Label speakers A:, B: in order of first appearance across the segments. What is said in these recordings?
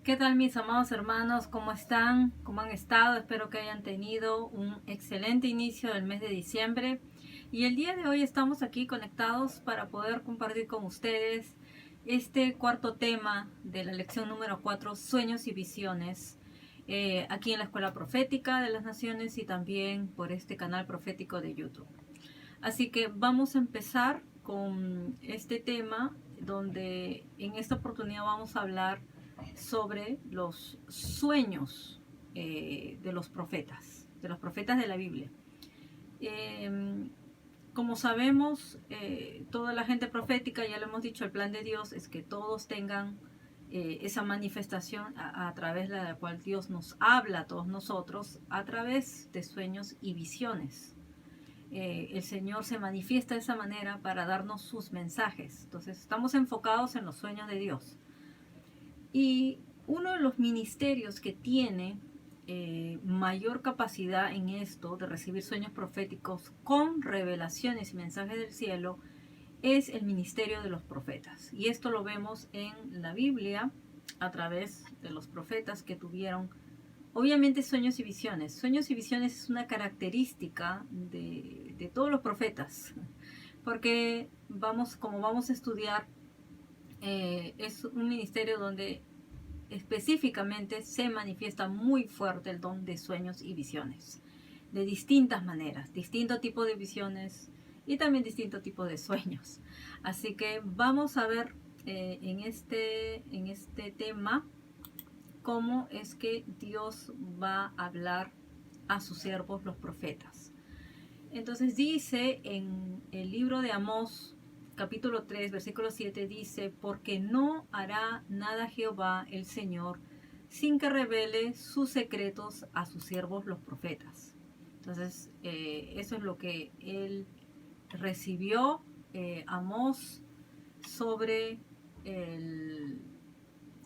A: ¿Qué tal mis amados hermanos? ¿Cómo están? ¿Cómo han estado? Espero que hayan tenido un excelente inicio del mes de diciembre. Y el día de hoy estamos aquí conectados para poder compartir con ustedes este cuarto tema de la lección número 4, Sueños y Visiones, aquí en la Escuela Profética de las Naciones y también por este canal profético de YouTube. Así que vamos a empezar con este tema donde en esta oportunidad vamos a hablar sobre los sueños de los profetas de la Biblia. Eh, como sabemos, toda la gente profética, ya lo hemos dicho, el plan de Dios es que todos tengan esa manifestación a través de la cual Dios nos habla a todos nosotros, a través de sueños y visiones. El Señor se manifiesta de esa manera para darnos sus mensajes. Entonces estamos enfocados en los sueños de Dios. Y uno de los ministerios que tiene mayor capacidad en esto de recibir sueños proféticos con revelaciones y mensajes del cielo es el ministerio de los profetas. Y esto lo vemos en la Biblia a través de los profetas que tuvieron, obviamente, sueños y visiones. Sueños y visiones es una característica de todos los profetas, porque como vamos a estudiar, es un ministerio donde específicamente se manifiesta muy fuerte el don de sueños y visiones, de distintas maneras, distinto tipo de visiones y también distinto tipo de sueños. Así que vamos a ver en este tema cómo es que Dios va a hablar a sus siervos los profetas. Entonces dice en el libro de Amós, capítulo 3, versículo 7, dice: porque no hará nada Jehová el Señor sin que revele sus secretos a sus siervos los profetas. Entonces eso es lo que él recibió, Amós, sobre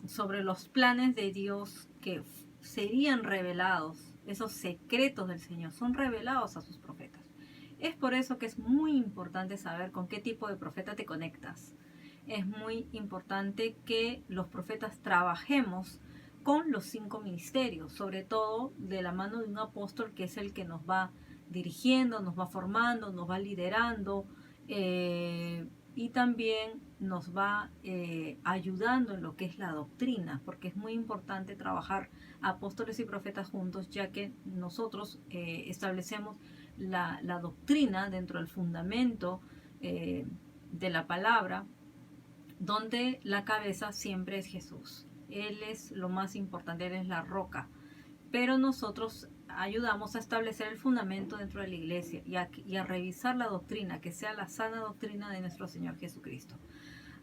A: sobre los planes de Dios que serían revelados. Esos secretos del Señor son revelados a sus profetas. Es por eso que es muy importante saber con qué tipo de profeta te conectas. Es muy importante que los profetas trabajemos con los 5 ministerios, sobre todo de la mano de un apóstol que es el que nos va dirigiendo, nos va formando, nos va liderando, y también nos va ayudando en lo que es la doctrina, porque es muy importante trabajar apóstoles y profetas juntos, ya que nosotros establecemos la doctrina dentro del fundamento de la palabra, donde la cabeza siempre es Jesús. Él es lo más importante, Él es la roca. Pero nosotros ayudamos a establecer el fundamento dentro de la iglesia y a revisar la doctrina, que sea la sana doctrina de nuestro Señor Jesucristo.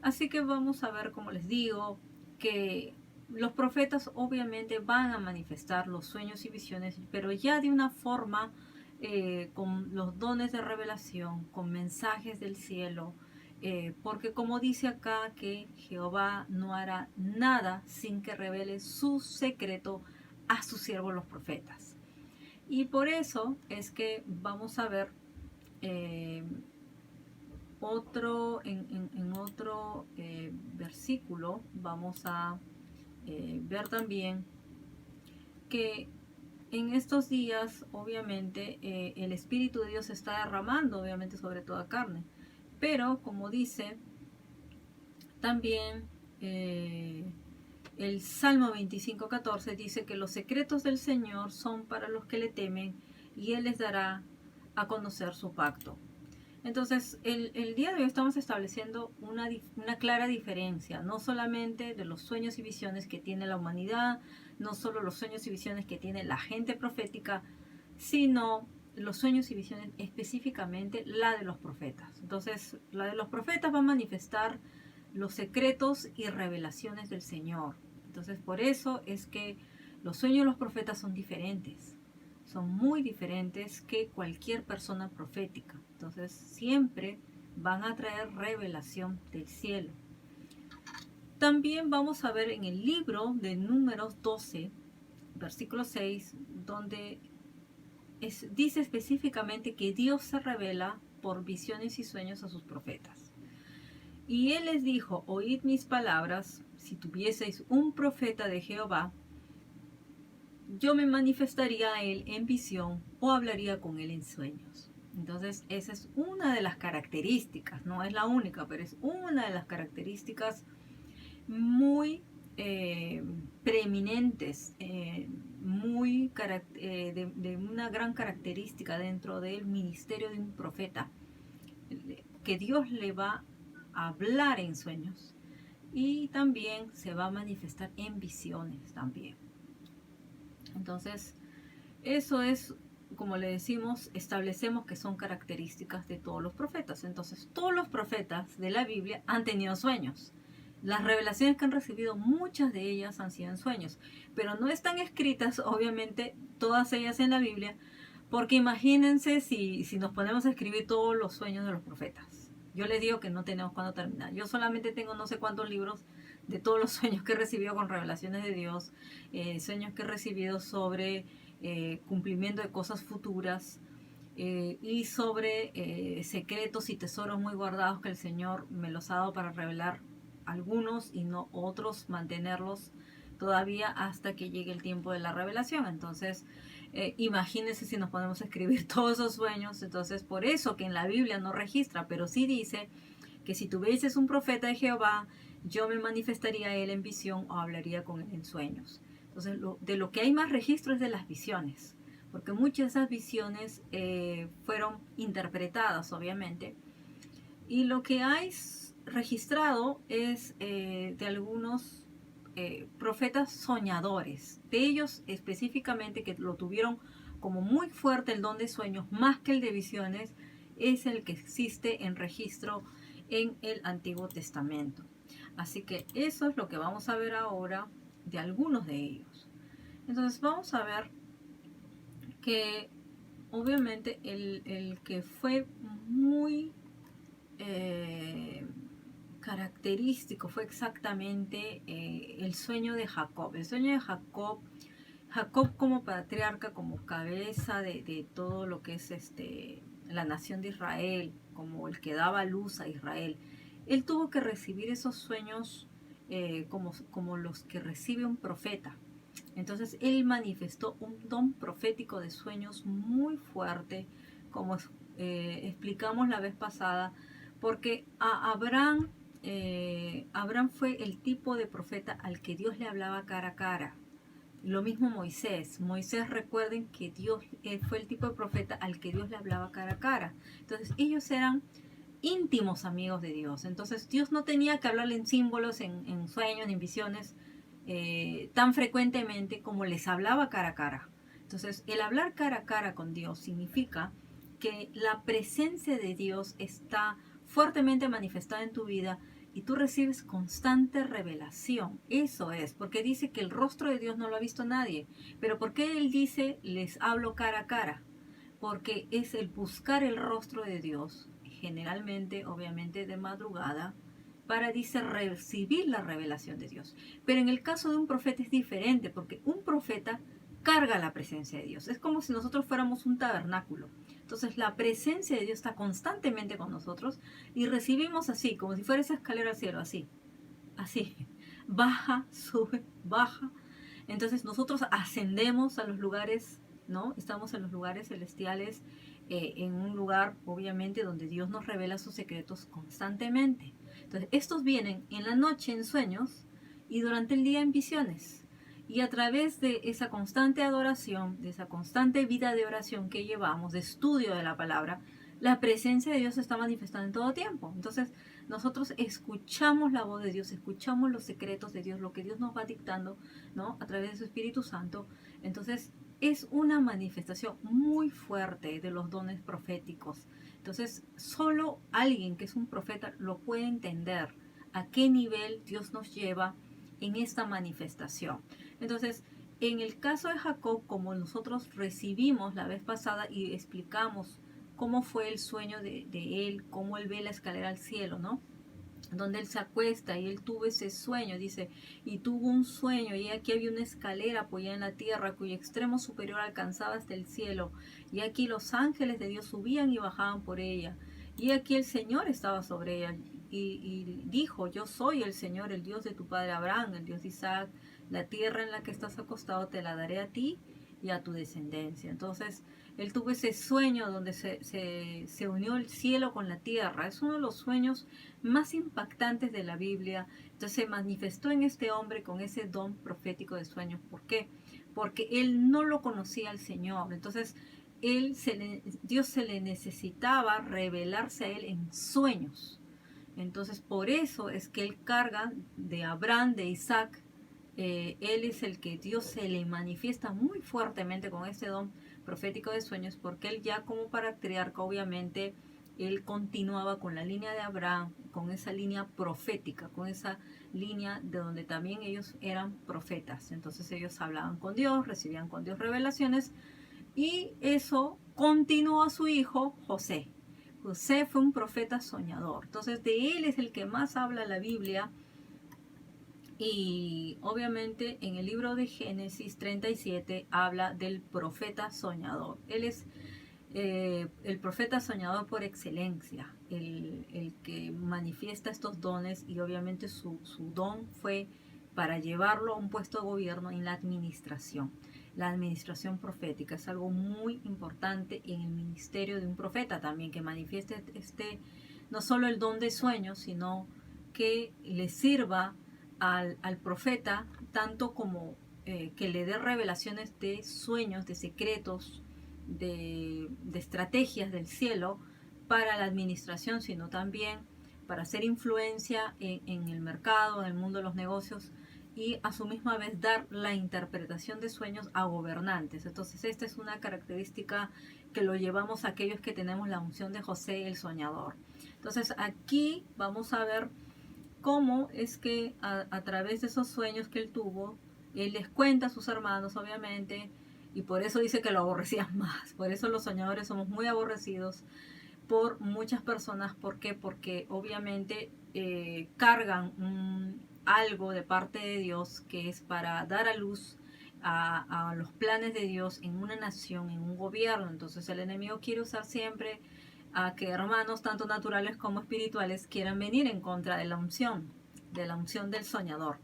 A: Así que vamos a ver, como les digo, que los profetas obviamente van a manifestar los sueños y visiones, pero ya de una forma con los dones de revelación, con mensajes del cielo, porque como dice acá que Jehová no hará nada sin que revele su secreto a sus siervos los profetas. Y por eso es que vamos a ver en otro versículo, vamos a ver también que en estos días, obviamente, el Espíritu de Dios se está derramando, obviamente, sobre toda carne. Pero, como dice también el Salmo 25:14, dice que los secretos del Señor son para los que le temen y Él les dará a conocer su pacto. Entonces, el día de hoy estamos estableciendo una clara diferencia, no solamente de los sueños y visiones que tiene la humanidad, no solo los sueños y visiones que tiene la gente profética, sino los sueños y visiones específicamente la de los profetas. Entonces, la de los profetas va a manifestar los secretos y revelaciones del Señor. Entonces, por eso es que los sueños de los profetas son diferentes. Son muy diferentes que cualquier persona profética. Entonces siempre van a traer revelación del cielo. También vamos a ver en el libro de Números 12, versículo 6, donde dice específicamente que Dios se revela por visiones y sueños a sus profetas. Y él les dijo, oíd mis palabras, si tuvieseis un profeta de Jehová, yo me manifestaría a él en visión o hablaría con él en sueños. Entonces, esa es una de las características, no es la única, pero es una de las características muy preeminentes, de una gran característica dentro del ministerio de un profeta, que Dios le va a hablar en sueños y también se va a manifestar en visiones también. Entonces, eso es, como le decimos, establecemos que son características de todos los profetas. Entonces, todos los profetas de la Biblia han tenido sueños. Las revelaciones que han recibido, muchas de ellas han sido en sueños, pero no están escritas, obviamente, todas ellas en la Biblia, porque imagínense si nos ponemos a escribir todos los sueños de los profetas. Yo les digo que no tenemos cuándo terminar. Yo solamente tengo no sé cuántos libros de todos los sueños que he recibido con revelaciones de Dios, sueños que he recibido sobre cumplimiento de cosas futuras, y sobre secretos y tesoros muy guardados que el Señor me los ha dado para revelar algunos y no otros, mantenerlos todavía hasta que llegue el tiempo de la revelación. Entonces, imagínense si nos podemos escribir todos esos sueños. Entonces, por eso que en la Biblia no registra, pero sí dice que si tuvieses un profeta de Jehová, yo me manifestaría a él en visión o hablaría con él en sueños. Entonces, de lo que hay más registro es de las visiones, porque muchas de esas visiones fueron interpretadas, obviamente, y lo que hay registrado es de algunos profetas soñadores, de ellos específicamente que lo tuvieron como muy fuerte el don de sueños, más que el de visiones, es el que existe en registro en el Antiguo Testamento. Así que eso es lo que vamos a ver ahora de algunos de ellos. Entonces vamos a ver que obviamente el que fue muy característico fue exactamente el sueño de Jacob. El sueño de Jacob, Jacob como patriarca, como cabeza de todo lo que es la nación de Israel, como el que daba luz a Israel, él tuvo que recibir esos sueños como los que recibe un profeta. Entonces él manifestó un don profético de sueños muy fuerte, como explicamos la vez pasada, porque a Abraham, Abraham fue el tipo de profeta al que Dios le hablaba cara a cara. Lo mismo Moisés. Moisés, recuerden que Dios fue el tipo de profeta al que Dios le hablaba cara a cara. Entonces ellos eran íntimos amigos de Dios. Entonces Dios no tenía que hablarle en símbolos, en sueños, en visiones, tan frecuentemente como les hablaba cara a cara. Entonces el hablar cara a cara con Dios significa que la presencia de Dios está fuertemente manifestada en tu vida y tú recibes constante revelación. Eso es, porque dice que el rostro de Dios no lo ha visto nadie. Pero ¿por qué Él dice, les hablo cara a cara? Porque es el buscar el rostro de Dios, generalmente, obviamente de madrugada, para, dice, recibir la revelación de Dios. Pero en el caso de un profeta es diferente, porque un profeta carga la presencia de Dios. Es como si nosotros fuéramos un tabernáculo. Entonces la presencia de Dios está constantemente con nosotros y recibimos así, como si fuera esa escalera al cielo, así, así, baja, sube, baja. Entonces nosotros ascendemos a los lugares, ¿no? Estamos en los lugares celestiales, en un lugar, obviamente, donde Dios nos revela sus secretos constantemente. Entonces estos vienen en la noche en sueños y durante el día en visiones. Y a través de esa constante adoración, de esa constante vida de oración que llevamos, de estudio de la palabra, la presencia de Dios se está manifestando en todo tiempo. Entonces, nosotros escuchamos la voz de Dios, escuchamos los secretos de Dios, lo que Dios nos va dictando, ¿no? A través de su Espíritu Santo. Entonces, es una manifestación muy fuerte de los dones proféticos. Entonces, solo alguien que es un profeta lo puede entender a qué nivel Dios nos lleva en esta manifestación. Entonces, en el caso de Jacob, como nosotros recibimos la vez pasada y explicamos cómo fue el sueño de él, cómo él ve la escalera al cielo, ¿no? Donde él se acuesta y él tuvo ese sueño, dice, y tuvo un sueño, y aquí había una escalera apoyada en la tierra, cuyo extremo superior alcanzaba hasta el cielo, y aquí los ángeles de Dios subían y bajaban por ella, y aquí el Señor estaba sobre ella. y dijo, yo soy el Señor, el Dios de tu padre Abraham, el Dios de Isaac, la tierra en la que estás acostado te la daré a ti y a tu descendencia. Entonces, él tuvo ese sueño donde se unió el cielo con la tierra. Es uno de los sueños más impactantes de la Biblia. Entonces se manifestó en este hombre con ese don profético de sueños. ¿Por qué? Porque él no lo conocía al Señor. Entonces, Dios se le necesitaba revelarse a él en sueños. Entonces, por eso es que él carga de Abraham, de Isaac. Él es el que Dios se le manifiesta muy fuertemente con este don profético de sueños, porque él ya como patriarca, obviamente, él continuaba con la línea de Abraham, con esa línea profética, con esa línea de donde también ellos eran profetas. Entonces ellos hablaban con Dios, recibían con Dios revelaciones, y eso continuó a su hijo José. José fue un profeta soñador. Entonces de él es el que más habla la Biblia. Y obviamente en el libro de Génesis 37 habla del profeta soñador. Él es el profeta soñador por excelencia, el que manifiesta estos dones, y obviamente su don fue para llevarlo a un puesto de gobierno en la administración. La administración profética es algo muy importante en el ministerio de un profeta también, que manifieste no solo el don de sueños, sino que le sirva al profeta tanto como que le dé revelaciones de sueños, de secretos, de estrategias del cielo para la administración, sino también para hacer influencia en el mercado, en el mundo de los negocios, y a su misma vez dar la interpretación de sueños a gobernantes. Entonces esta es una característica que lo llevamos a aquellos que tenemos la unción de José el soñador. Entonces aquí vamos a ver cómo es que a través de esos sueños que él tuvo, él les cuenta a sus hermanos, obviamente, y por eso dice que lo aborrecían más. Por eso los soñadores somos muy aborrecidos por muchas personas. ¿Por qué? Porque obviamente cargan algo de parte de Dios que es para dar a luz a los planes de Dios en una nación, en un gobierno. Entonces el enemigo quiere usar siempre a que hermanos, tanto naturales como espirituales, quieran venir en contra de la unción del soñador.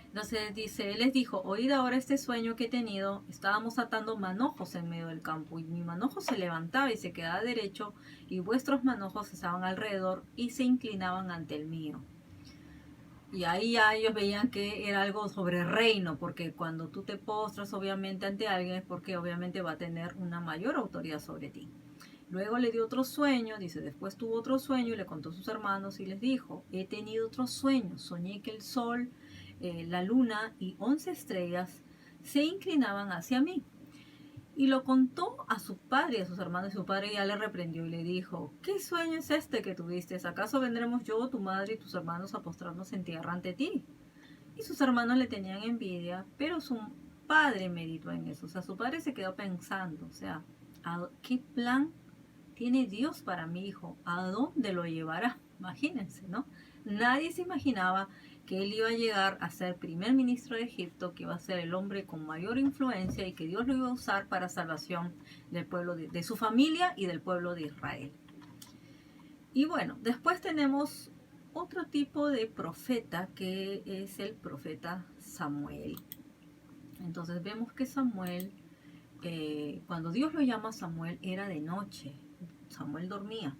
A: Entonces dice, él les dijo, oíd ahora este sueño que he tenido. Estábamos atando manojos en medio del campo, y mi manojo se levantaba y se quedaba derecho, y vuestros manojos estaban alrededor y se inclinaban ante el mío. Y ahí ya ellos veían que era algo sobre reino, porque cuando tú te postras obviamente ante alguien es porque obviamente va a tener una mayor autoridad sobre ti. Luego le dio otro sueño, dice, después tuvo otro sueño y le contó a sus hermanos y les dijo, he tenido otro sueño, soñé que el sol, la luna y 11 estrellas se inclinaban hacia mí. Y lo contó a su padre y a sus hermanos, y su padre ya le reprendió y le dijo, ¿qué sueño es este que tuviste? ¿Acaso vendremos yo, tu madre y tus hermanos a postrarnos en tierra ante ti? Y sus hermanos le tenían envidia, pero su padre meditó en eso. O sea, su padre se quedó pensando, o sea, ¿qué plan tiene Dios para mi hijo? ¿A dónde lo llevará? Imagínense, ¿no? Nadie se imaginaba que él iba a llegar a ser primer ministro de Egipto, que iba a ser el hombre con mayor influencia y que Dios lo iba a usar para salvación del pueblo de su familia y del pueblo de Israel. Y bueno, después tenemos otro tipo de profeta, que es el profeta Samuel. Entonces vemos que Samuel, cuando Dios lo llama a Samuel, era de noche. Samuel dormía.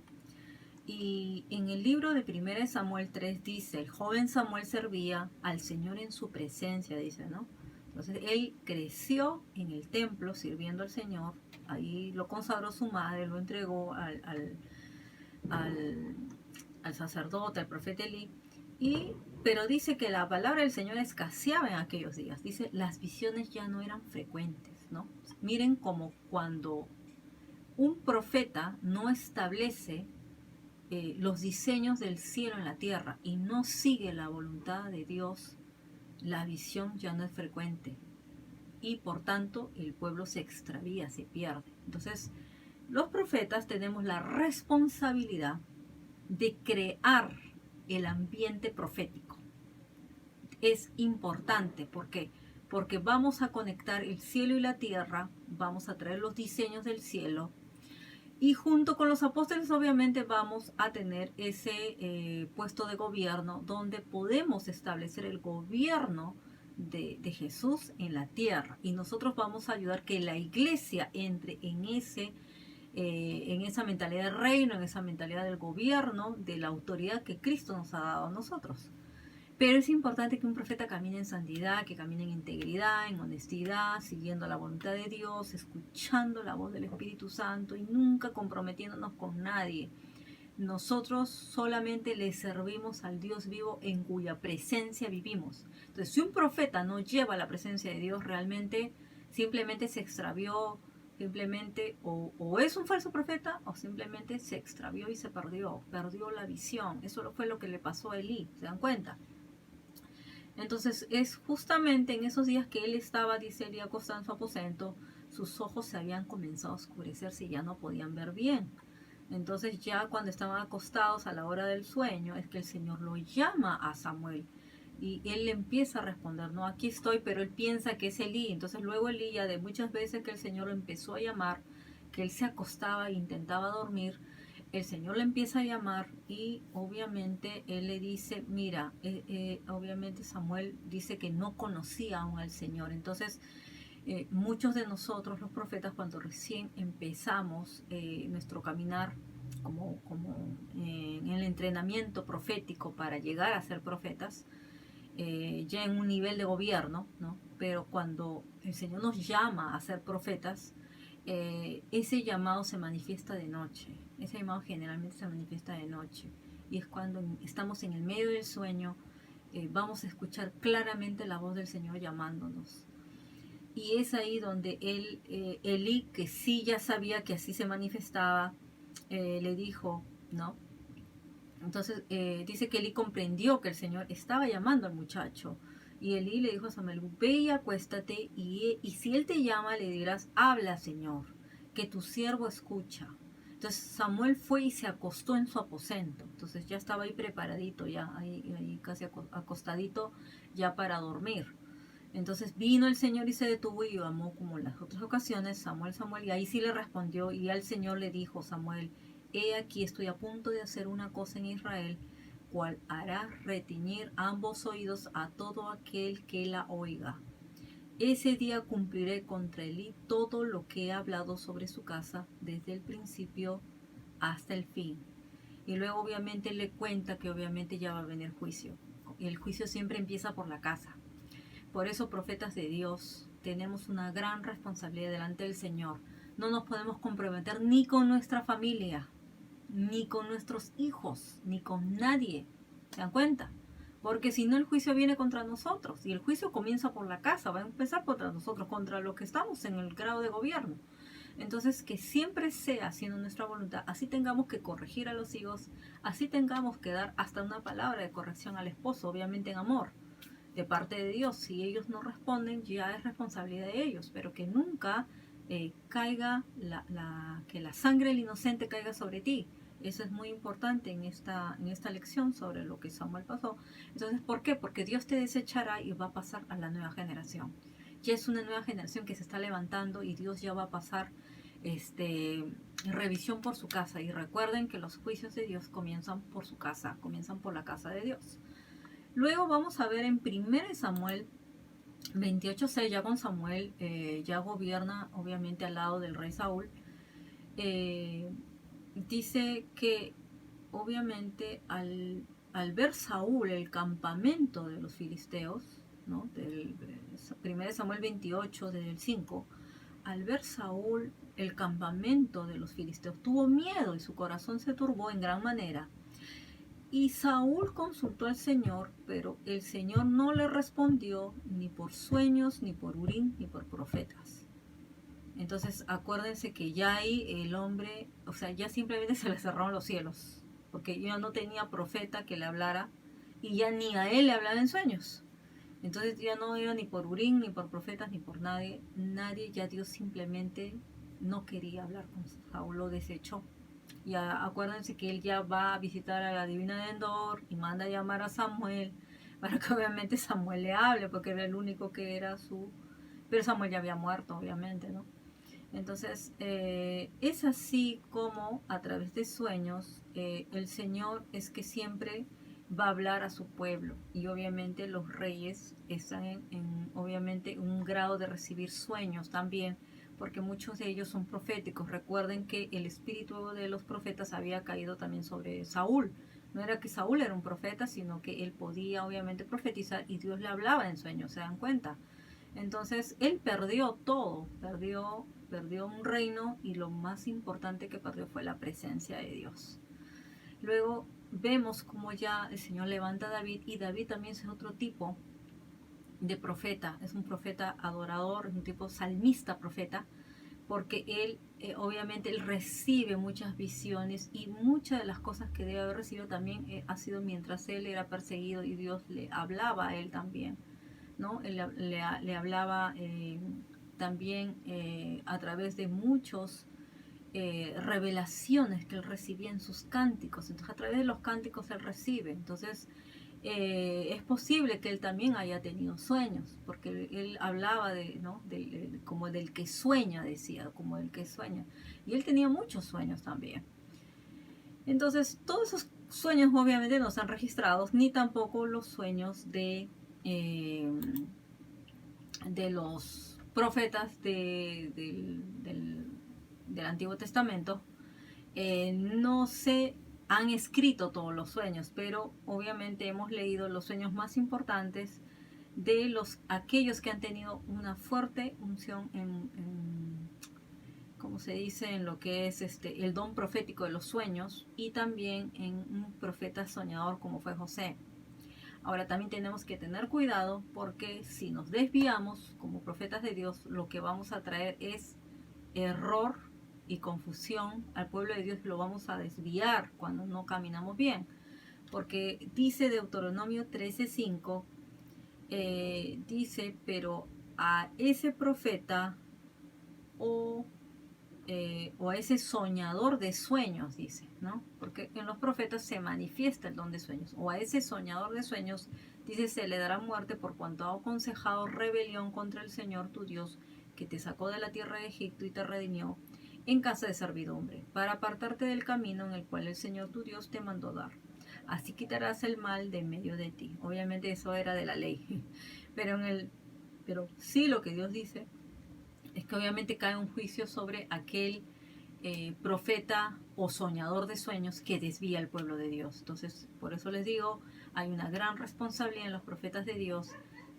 A: Y en el libro de 1 Samuel 3 dice, el joven Samuel servía al Señor en su presencia, dice, ¿no? Entonces él creció en el templo sirviendo al Señor. Ahí lo consagró su madre, lo entregó al sacerdote, al profeta Elí. Pero dice que la palabra del Señor escaseaba en aquellos días. Dice, las visiones ya no eran frecuentes, ¿no? Miren como cuando un profeta no establece los diseños del cielo en la tierra y no sigue la voluntad de Dios, la visión ya no es frecuente y por tanto el pueblo se extravía, se pierde. Entonces, los profetas tenemos la responsabilidad de crear el ambiente profético. Es importante, ¿por qué? Porque vamos a conectar el cielo y la tierra, vamos a traer los diseños del cielo, Y junto con los apóstoles obviamente vamos a tener ese puesto de gobierno donde podemos establecer el gobierno de Jesús en la tierra. Y nosotros vamos a ayudar que la iglesia entre en esa mentalidad de reino, en esa mentalidad del gobierno, de la autoridad que Cristo nos ha dado a nosotros. Pero es importante que un profeta camine en santidad, que camine en integridad, en honestidad, siguiendo la voluntad de Dios, escuchando la voz del Espíritu Santo y nunca comprometiéndonos con nadie. Nosotros solamente le servimos al Dios vivo en cuya presencia vivimos. Entonces, si un profeta no lleva la presencia de Dios, realmente simplemente se extravió, simplemente o es un falso profeta o simplemente se extravió y se perdió la visión. Eso fue lo que le pasó a Elí, ¿se dan cuenta? Entonces es justamente en esos días que él estaba, dice Elí, acostado en su aposento, sus ojos se habían comenzado a oscurecerse y ya no podían ver bien. Entonces ya cuando estaban acostados a la hora del sueño es que el Señor lo llama a Samuel y él le empieza a responder, no, aquí estoy, pero él piensa que es Elí. Entonces luego Elí, ya de muchas veces que el Señor lo empezó a llamar, que él se acostaba e intentaba dormir, el Señor le empieza a llamar y obviamente él le dice, mira, obviamente Samuel dice que no conocía aún al Señor. Entonces muchos de nosotros los profetas cuando recién empezamos nuestro caminar en el entrenamiento profético para llegar a ser profetas, ya en un nivel de gobierno, ¿no? Pero cuando el Señor nos llama a ser profetas, ese llamado se manifiesta de noche. Ese llamado generalmente se manifiesta de noche. Y es cuando estamos en el medio del sueño, vamos a escuchar claramente la voz del Señor llamándonos. Y es ahí donde Elí, que sí ya sabía que así se manifestaba, le dijo, ¿no? Entonces dice que Elí comprendió que el Señor estaba llamando al muchacho. Y Elí le dijo a Samuel, ve y acuéstate y si él te llama le dirás, habla Señor, que tu siervo escucha. Entonces Samuel fue y se acostó en su aposento. Entonces ya estaba ahí preparadito, ya ahí casi acostadito ya para dormir. Entonces vino el Señor y se detuvo y llamó como en las otras ocasiones, Samuel, Samuel, y ahí sí le respondió y al Señor le dijo, Samuel, he aquí estoy a punto de hacer una cosa en Israel, cual hará retiñir ambos oídos a todo aquel que la oiga. Ese día cumpliré contra Elí todo lo que he hablado sobre su casa desde el principio hasta el fin. Y luego obviamente le cuenta que obviamente ya va a venir juicio. Y el juicio siempre empieza por la casa. Por eso, profetas de Dios, tenemos una gran responsabilidad delante del Señor. No nos podemos comprometer ni con nuestra familia, ni con nuestros hijos, ni con nadie. ¿Se dan cuenta? Porque si no, el juicio viene contra nosotros. Y el juicio comienza por la casa, va a empezar contra nosotros, contra los que estamos en el grado de gobierno. Entonces, que siempre sea haciendo nuestra voluntad. Así tengamos que corregir a los hijos, así tengamos que dar hasta una palabra de corrección al esposo, obviamente en amor, de parte de Dios. Si ellos no responden, ya es responsabilidad de ellos, pero que nunca caiga que la sangre del inocente caiga sobre ti. Eso es muy importante en esta lección sobre lo que Samuel pasó. Entonces, ¿por qué? Porque Dios te desechará y va a pasar a la nueva generación. Ya es una nueva generación que se está levantando y Dios ya va a pasar revisión por su casa. Y recuerden que los juicios de Dios comienzan por su casa, comienzan por la casa de Dios. Luego vamos a ver en 1 Samuel 28:6, ya con Samuel ya gobierna obviamente al lado del rey Saúl. Dice que obviamente al ver Saúl el campamento de los filisteos, ¿no? Del 1 Samuel 28, desde el 5, al ver Saúl el campamento de los filisteos, tuvo miedo y su corazón se turbó en gran manera. Y Saúl consultó al Señor, pero el Señor no le respondió ni por sueños, ni por Urim, ni por profetas. Entonces acuérdense que ya ahí el hombre, o sea, ya simplemente se le cerraron los cielos, porque ya no tenía profeta que le hablara y ya ni a él le hablaba en sueños. Entonces ya no iba ni por Urim, ni por profetas, ni por nadie. Ya Dios simplemente no quería hablar con Saúl, lo desechó. Y acuérdense que él ya va a visitar a la divina de Endor y manda a llamar a Samuel para que obviamente Samuel le hable, porque era el único que era su... Pero Samuel ya había muerto, obviamente, ¿no? Entonces, es así como a través de sueños el Señor es que siempre va a hablar a su pueblo, y obviamente los reyes están obviamente un grado de recibir sueños también, porque muchos de ellos son proféticos. Recuerden que el espíritu de los profetas había caído también sobre Saúl. No era que Saúl era un profeta, sino que él podía obviamente profetizar y Dios le hablaba en sueños, ¿se dan cuenta? Entonces él perdió todo, perdió un reino, y lo más importante que perdió fue la presencia de Dios. Luego vemos como ya el Señor levanta a David, y David también es otro tipo de profeta, es un profeta adorador, es un tipo salmista profeta, porque él obviamente él recibe muchas visiones, y muchas de las cosas que debe haber recibido también ha sido mientras él era perseguido y Dios le hablaba a él también, ¿no? Él le hablaba también a través de muchos revelaciones que él recibía en sus cánticos. Entonces a través de los cánticos él recibe. Entonces es posible que él también haya tenido sueños, porque él hablaba de, ¿no? Como del que sueña, decía, como el que sueña. Y él tenía muchos sueños también. Entonces todos esos sueños obviamente no están registrados, ni tampoco los sueños eh, de los profetas del Antiguo Testamento. No se han escrito todos los sueños, pero obviamente hemos leído los sueños más importantes de aquellos que han tenido una fuerte unción como se dice, en lo que es el don profético de los sueños, y también en un profeta soñador como fue José. Ahora también tenemos que tener cuidado, porque si nos desviamos como profetas de Dios, lo que vamos a traer es error y confusión al pueblo de Dios. Lo vamos a desviar cuando no caminamos bien, porque dice Deuteronomio 13:5, dice: pero a ese profeta o a ese soñador de sueños, dice, ¿no? Porque en los profetas se manifiesta el don de sueños. O a ese soñador de sueños, dice, se le dará muerte por cuanto ha aconsejado rebelión contra el Señor tu Dios, que te sacó de la tierra de Egipto y te redimió en casa de servidumbre, para apartarte del camino en el cual el Señor tu Dios te mandó dar. Así quitarás el mal de en medio de ti. Obviamente eso era de la ley, pero sí, lo que Dios dice es que obviamente cae un juicio sobre aquel profeta o soñador de sueños que desvía al pueblo de Dios. Entonces, por eso les digo, hay una gran responsabilidad en los profetas de Dios,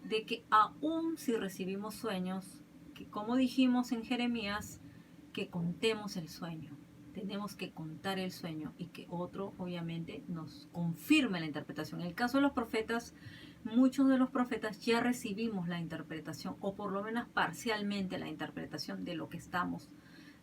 A: de que aún si recibimos sueños, que como dijimos en Jeremías, que contemos el sueño. Tenemos que contar el sueño, y que otro obviamente nos confirme la interpretación. En el caso de los profetas, muchos de los profetas ya recibimos la interpretación, o por lo menos parcialmente la interpretación de lo que estamos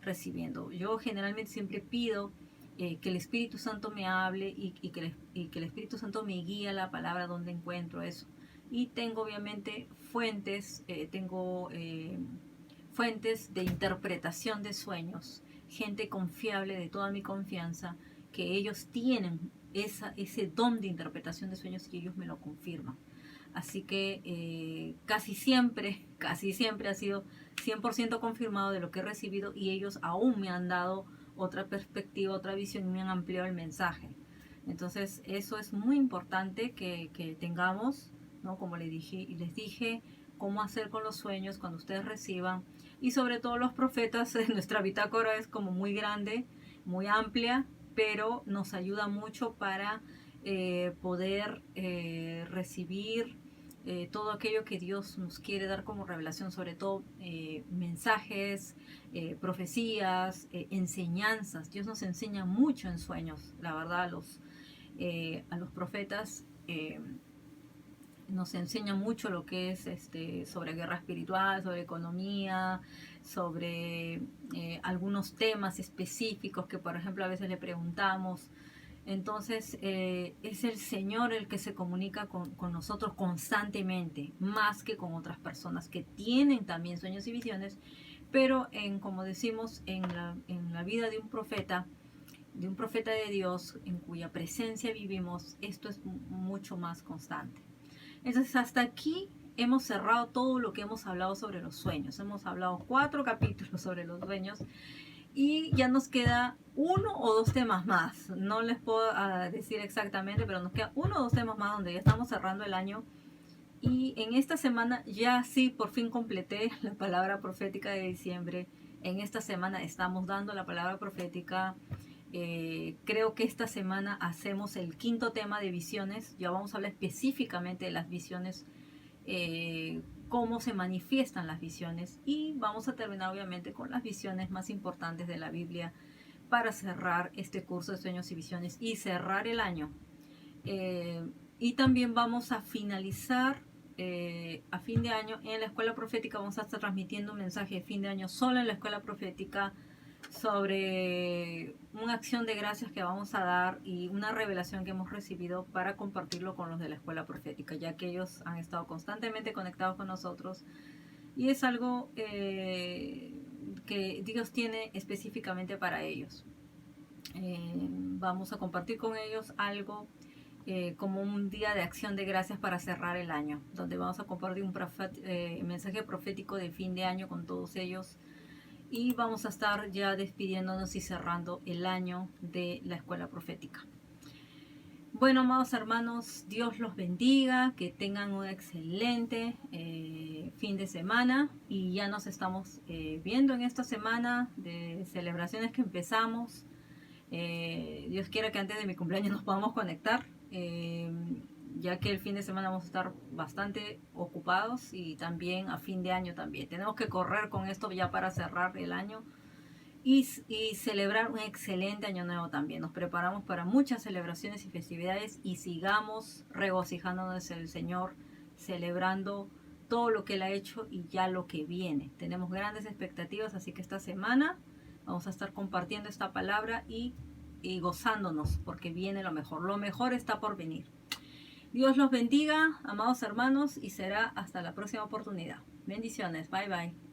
A: recibiendo. Yo generalmente siempre pido que el Espíritu Santo me hable, y que el Espíritu Santo me guíe la palabra donde encuentro eso. Y tengo obviamente fuentes de interpretación de sueños, gente confiable de toda mi confianza, que ellos tienen ese don de interpretación de sueños, y ellos me lo confirman. Así que casi siempre ha sido 100% confirmado de lo que he recibido, y ellos aún me han dado otra perspectiva, otra visión, y me han ampliado el mensaje. Entonces eso es muy importante que tengamos, ¿no? Como les dije, cómo hacer con los sueños cuando ustedes reciban. Y sobre todo los profetas, nuestra bitácora es como muy grande, muy amplia, pero nos ayuda mucho para poder recibir todo aquello que Dios nos quiere dar como revelación, sobre todo mensajes, profecías, enseñanzas. Dios nos enseña mucho en sueños, la verdad, a los profetas. Nos enseña mucho lo que es sobre guerra espiritual, sobre economía, sobre algunos temas específicos que, por ejemplo, a veces le preguntamos. Entonces es el Señor el que se comunica con nosotros constantemente, más que con otras personas que tienen también sueños y visiones, pero como decimos, en la vida de un profeta de Dios, en cuya presencia vivimos, esto es mucho más constante. Entonces hasta aquí hemos cerrado todo lo que hemos hablado sobre los sueños. Hemos hablado 4 capítulos sobre los sueños y ya nos queda 1 o 2 temas más. No les puedo decir exactamente, pero nos queda 1 o 2 temas más donde ya estamos cerrando el año. Y en esta semana ya sí, por fin completé la palabra profética de diciembre. En esta semana estamos dando la palabra profética. Creo que esta semana hacemos el 5.º tema de visiones. Ya vamos a hablar específicamente de las visiones, cómo se manifiestan las visiones, y vamos a terminar obviamente con las visiones más importantes de la Biblia para cerrar este curso de sueños y visiones y cerrar el año. Y también vamos a finalizar a fin de año en la escuela profética. Vamos a estar transmitiendo un mensaje de fin de año solo en la escuela profética sobre una acción de gracias que vamos a dar y una revelación que hemos recibido para compartirlo con los de la escuela profética, ya que ellos han estado constantemente conectados con nosotros y es algo que Dios tiene específicamente para ellos. Vamos a compartir con ellos algo como un día de acción de gracias para cerrar el año, donde vamos a compartir un mensaje profético de fin de año con todos ellos. Y vamos a estar ya despidiéndonos y cerrando el año de la escuela profética. Bueno, amados hermanos, Dios los bendiga, que tengan un excelente fin de semana. Y ya nos estamos viendo en esta semana de celebraciones que empezamos. Dios quiera que antes de mi cumpleaños nos podamos conectar. Ya que el fin de semana vamos a estar bastante ocupados y también a fin de año también. Tenemos que correr con esto ya para cerrar el año y celebrar un excelente año nuevo también. Nos preparamos para muchas celebraciones y festividades y sigamos regocijándonos en el Señor, celebrando todo lo que Él ha hecho y ya lo que viene. Tenemos grandes expectativas, así que esta semana vamos a estar compartiendo esta palabra y gozándonos porque viene lo mejor. Lo mejor está por venir. Dios los bendiga, amados hermanos, y será hasta la próxima oportunidad. Bendiciones. Bye, bye.